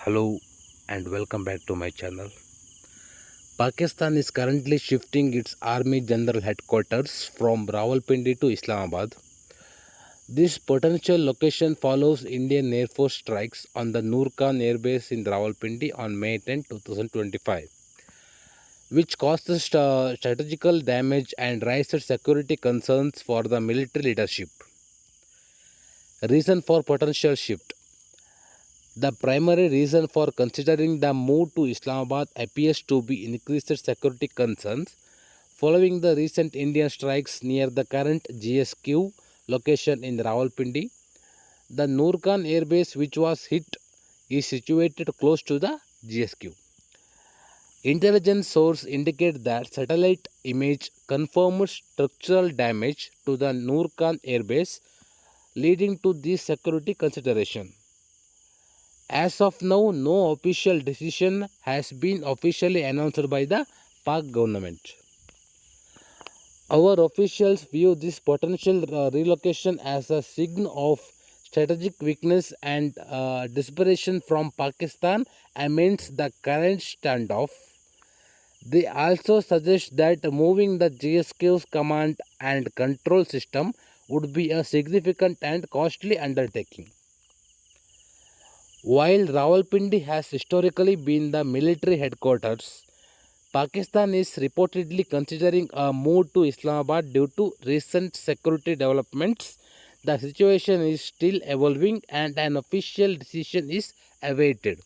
Hello and welcome back to my channel. Pakistan is currently shifting its Army General Headquarters from Rawalpindi to Islamabad. This potential location follows Indian Air Force strikes on the Noor Khan Air Base in Rawalpindi on May 10, 2025, which caused strategical damage and raised security concerns for the military leadership. Reason for potential shift. The primary reason for considering the move to Islamabad appears to be increased security concerns following the recent Indian strikes near the current GSQ location in Rawalpindi. The Noor Khan Air Base, which was hit, is situated close to the GSQ. Intelligence sources indicate that satellite image confirmed structural damage to the Noor Khan Air Base, leading to this security consideration. As of now, no official decision has been officially announced by the Pak government. Our officials view this potential relocation as a sign of strategic weakness and desperation from Pakistan amidst the current standoff. They also suggest that moving the GSQ's command and control system would be a significant and costly undertaking. While Rawalpindi has historically been the military headquarters, Pakistan is reportedly considering a move to Islamabad due to recent security developments. The situation is still evolving and an official decision is awaited.